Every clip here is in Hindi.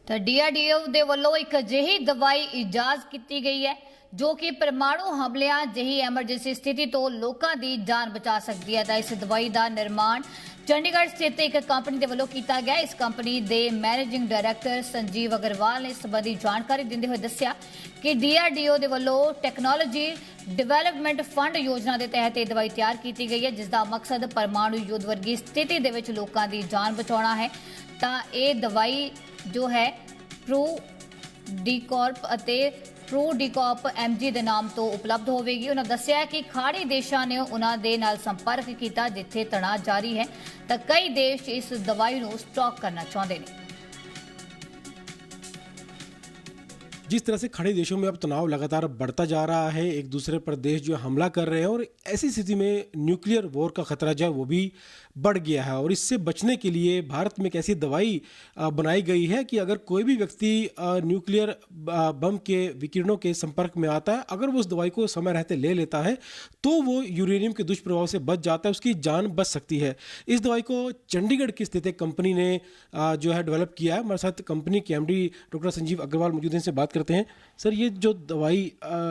तो DRDO ਦੇ ਵੱਲੋਂ ਇੱਕ ਅਜਿਹੀ ਦਵਾਈ ਇਜਾਜ਼ ਕੀਤੀ ਗਈ ਹੈ ਜੋ ਕਿ ਪਰਮਾਣੂ ਹਮਲਿਆਂ ਜਿਹੀ ਐਮਰਜੈਂਸੀ ਸਥਿਤੀ ਤੋਂ ਲੋਕਾਂ ਦੀ ਜਾਨ ਬਚਾ ਸਕਦੀ ਹੈ। ਤਾਂ ਇਸ ਦਵਾਈ ਦਾ ਨਿਰਮਾਣ ਚੰਡੀਗੜ੍ਹ ਸਥਿਤ ਇੱਕ ਕੰਪਨੀ ਦੇ ਵੱਲੋਂ ਕੀਤਾ ਗਿਆ। ਇਸ ਕੰਪਨੀ ਦੇ ਮੈਨੇਜਿੰਗ ਡਾਇਰੈਕਟਰ ਸੰਜੀਵ ਅਗਰਵਾਲ ਨੇ ਇਸ ਸੰਬੰਧੀ ਜਾਣਕਾਰੀ ਦਿੰਦੇ ਹੋਏ ਦੱਸਿਆ ਕਿ DRDO ਦੇ ਵੱਲੋਂ ਟੈਕਨੋਲੋਜੀ ਡਿਵੈਲਪਮੈਂਟ ਫੰਡ ਯੋਜਨਾ ਦੇ ਤਹਿਤ ਇਹ ਦਵਾਈ ਤਿਆਰ ਕੀਤੀ ਗਈ ਹੈ, ਜਿਸ ਦਾ ਮਕਸਦ ਪਰਮਾਣੂ ਯੁੱਧ ਵਰਗੀ ਸਥਿਤੀ ਦੇ ਵਿੱਚ ਲੋਕਾਂ ਦੀ ਜਾਨ ਬਚਾਉਣਾ ਹੈ। ਤਾਂ ਇਹ ਦਵਾਈ जो है प्रो डीकॉर्प ਅਤੇ प्रो डीकॉर्प MG ਦੇ ਨਾਮ ਤੋਂ ਉਪਲਬਧ ਹੋਵੇਗੀ। ਉਹਨਾਂ ਦੱਸਿਆ ਕਿ ਖਾੜੀ ਦੇਸ਼ਾਂ ਨੇ ਉਹਨਾਂ ਦੇ ਨਾਲ ਸੰਪਰਕ ਕੀਤਾ ਜਿੱਥੇ ਤਣਾਅ ਜਾਰੀ ਹੈ, ਤਾਂ ਕਈ ਦੇਸ਼ ਇਸ ਦਵਾਈ ਨੂੰ ਸਟਾਕ ਕਰਨਾ ਚਾਹੁੰਦੇ ਨੇ। जिस तरह से खाड़ी देशों में अब तनाव लगातार बढ़ता जा रहा है, एक दूसरे पर देश जो हमला कर रहे हैं और ऐसी स्थिति में न्यूक्लियर वॉर का खतरा जो है वो भी बढ़ गया है। और इससे बचने के लिए भारत में एक ऐसी दवाई बनाई गई है कि अगर कोई भी व्यक्ति न्यूक्लियर बम के विकिरणों के संपर्क में आता है, अगर वो उस दवाई को समय रहते ले लेता है तो वो यूरेनियम के दुष्प्रभाव से बच जाता है, उसकी जान बच सकती है। इस दवाई को चंडीगढ़ की स्थित एक कंपनी ने जो है डेवलप किया है। हमारे साथ कंपनी के MD डॉक्टर संजीव अग्रवाल मौजूद हैं, इनसे बात करते हैं। सर, ये जो दवाई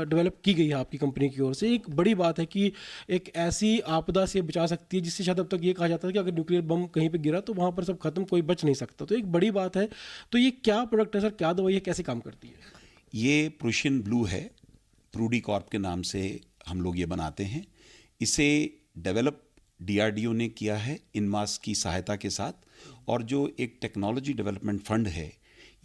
डेवलप की गई है आपकी कंपनी की ओर से, एक बड़ी बात है कि एक ऐसी आपदा से बचा सकती है जिससे शायद अब तक ये कहा जाता है कि अगर न्यूक्लियर बम कहीं पे गिरा तो वहाँ पर सब खत्म, कोई बच नहीं सकता। तो एक बड़ी बात है। तो ये क्या प्रोडक्ट है सर, क्या दवाई है, कैसे काम करती है? ये प्रूशियन ब्लू है, प्रूडी कॉर्प के नाम से हम लोग ये बनाते हैं। इसे डेवलप DRDO ने किया है इनमास की सहायता के साथ, और जो एक टेक्नोलॉजी डेवलपमेंट फंड है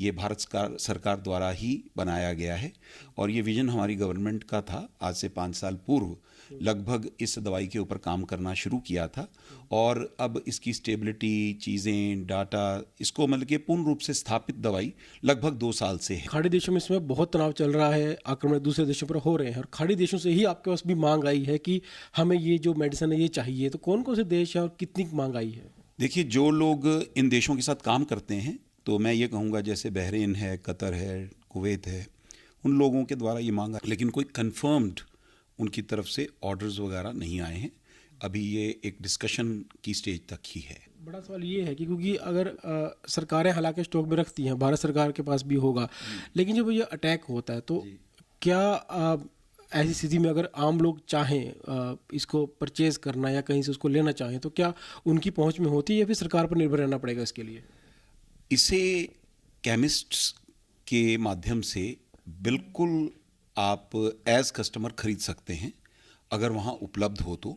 ये भारत सरकार द्वारा ही बनाया गया है। और ये विजन हमारी गवर्नमेंट का था। आज से 5 साल पूर्व लगभग इस दवाई के ऊपर काम करना शुरू किया था, और अब इसकी स्टेबिलिटी, चीज़ें, डाटा, इसको मतलब कि पूर्ण रूप से स्थापित दवाई लगभग 2 साल से है। खाड़ी देशों में इसमें बहुत तनाव चल रहा है, आक्रमण दूसरे देशों पर हो रहे हैं और खाड़ी देशों से ही आपके पास भी मांग आई है कि हमें ये जो मेडिसिन है ये चाहिए। तो कौन कौन से देश हैं और कितनी मांग आई है? देखिए, जो लोग इन देशों के साथ काम करते हैं, तो मैं ये कहूँगा जैसे बहरीन है, कतर है, कुवैत है, उन लोगों के द्वारा ये मांगा, लेकिन कोई कंफर्म्ड उनकी तरफ से ऑर्डर्स वगैरह नहीं आए हैं। अभी ये एक डिस्कशन की स्टेज तक ही है। बड़ा सवाल ये है कि क्योंकि अगर सरकारें हालांकि स्टॉक में रखती हैं, भारत सरकार के पास भी होगा, लेकिन जब ये अटैक होता है तो क्या ऐसी स्थिति में अगर आम लोग चाहें इसको परचेज करना या कहीं से उसको लेना चाहें तो क्या उनकी पहुंच में होती है या फिर सरकार पर निर्भर रहना पड़ेगा इसके लिए? इसे केमिस्ट्स के माध्यम से बिल्कुल आप एज कस्टमर खरीद सकते हैं अगर वहाँ उपलब्ध हो तो,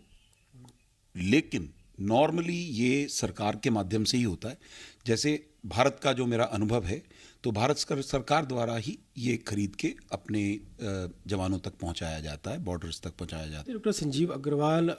लेकिन नॉर्मली ये सरकार के माध्यम से ही होता है। जैसे भारत का जो मेरा अनुभव है, तो भारत सरकार द्वारा ही ये खरीद के अपने जवानों तक पहुंचाया जाता है, बॉर्डर्स तक पहुंचाया जाता है। डॉक्टर संजीव अग्रवाल,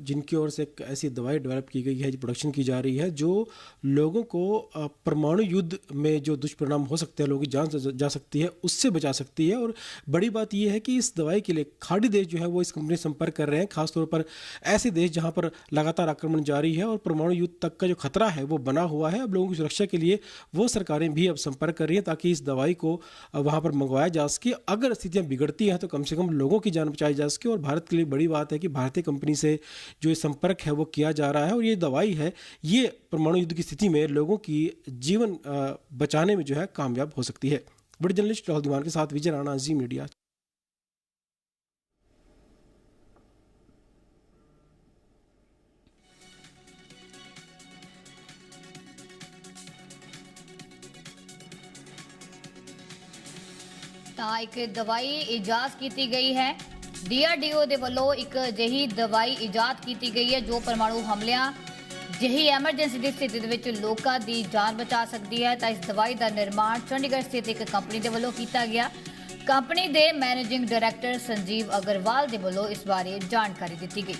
जिनकी ओर से एक ऐसी दवाई डेवलप की गई है, जो प्रोडक्शन की जा रही है, जो लोगों को परमाणु युद्ध में जो दुष्परिणाम हो सकते हैं, लोगों की जान जा सकती है, उससे बचा सकती है। और बड़ी बात यह है कि इस दवाई के लिए खाड़ी देश जो है वो इस कंपनी से संपर्क कर रहे हैं, खासतौर पर ऐसे देश जहाँ पर लगातार आक्रमण जारी है और परमाणु युद्ध तक का जो खतरा है वो बना हुआ है। अब लोगों की सुरक्षा के लिए वो सरकारें भी अब संपर्क कर रही हैं ताकि इस दवाई को वहाँ पर मंगवाया जा सके। अगर स्थितियाँ बिगड़ती हैं तो कम से कम लोगों की जान बचाई जा सके। और भारत के लिए बड़ी बात है कि भारतीय कंपनी से जो ये संपर्क है वो किया जा रहा है, और ये दवाई है ये परमाणु युद्ध की स्थिति में लोगों की जीवन बचाने में जो है कामयाब हो सकती है। बड़े जर्नलिस्ट राहुल दीवान के साथ विजय राणा, जी मीडिया। ਤਾਂ ਇੱਕ ਦਵਾਈ ਇਜਾਜ਼ ਕੀਤੀ ਗਈ ਹੈ। DRDO ਦੇ ਵੱਲੋਂ ਇੱਕ ਅਜਿਹੀ ਦਵਾਈ ਇਜਾਦ ਕੀਤੀ ਗਈ ਹੈ ਜੋ ਪਰਮਾਣੂ ਹਮਲਿਆਂ ਜਿਹੀ ਐਮਰਜੈਂਸੀ ਦੀ ਸਥਿਤੀ ਦੇ ਵਿੱਚ ਲੋਕਾਂ ਦੀ ਜਾਨ ਬਚਾ ਸਕਦੀ ਹੈ। ਤਾਂ ਇਸ ਦਵਾਈ ਦਾ ਨਿਰਮਾਣ ਚੰਡੀਗੜ੍ਹ ਸਥਿਤ ਇੱਕ ਕੰਪਨੀ ਦੇ ਵੱਲੋਂ ਕੀਤਾ ਗਿਆ। ਕੰਪਨੀ ਦੇ ਮੈਨੇਜਿੰਗ ਡਾਇਰੈਕਟਰ ਸੰਜੀਵ ਅਗਰਵਾਲ ਦੇ ਵੱਲੋਂ ਇਸ ਬਾਰੇ ਜਾਣਕਾਰੀ ਦਿੱਤੀ ਗਈ।